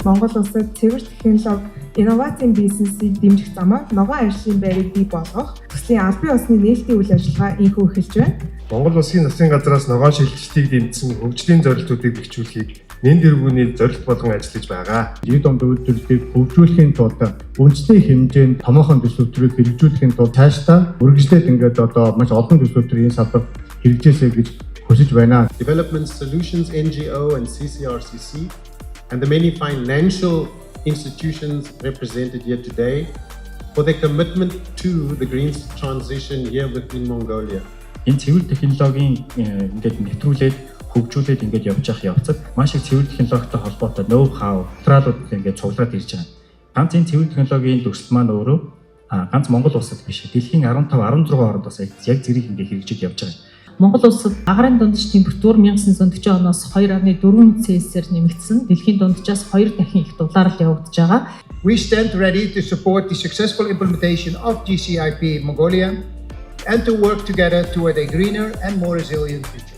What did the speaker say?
Монгол улсад цэвэр технологи, инновацийн бизнесийг дэмжих замаар ногоон аршийн байрыг бий болгох төслийн албан ёсны нээлтийн үйл ажиллагаа инхүү эхэлж байна. Монгол Улсын засгийн газраас ногоон шилжилтийг дэмжсэн хөгжлийн зорилтуудыг бэхжүүлэхийг нэн тэргүүний зорилт болгон ажиллаж байгаа. Иргэд дунд үйлдвэрлэлийг хөгжүүлэхийн тулд үндэсний хэмжээнд томоохон төсөвтрийг хэрэгжүүлэхийн тулд цаашдаа үргэлжлээд маш олон төсөвтрийн салбар хэрэгжээсэй гэж хүсэж байна. Development Solutions NGO and CCRCC and the many financial institutions represented here today for their commitment to the green transition here within Mongolia. Энэ цэвэр технологийн нэвтрүүлээд хөгжүүлээд явж явах явцад маш их цэвэр технологитой холбоотой ноу хау материалууд цуглаад ирж байгаа. Ганц энэ цэвэр технологийн төгсөл маань өөрөө ганц Монгол улсад биш, дэлхийн 15 16 орнд бас яг зэрэг хэрэгжиж явж байгаа. Монгол улсад агаарын дундаж температур 1940 оноос 2.4 Цельсиээр нэмэгдсэн. Дэлхийн дунджаас 2 дахин их дулаарл явагдаж байгаа. We stand ready to support the successful implementation of GCIP in Mongolia and to work together toward a greener and more resilient future.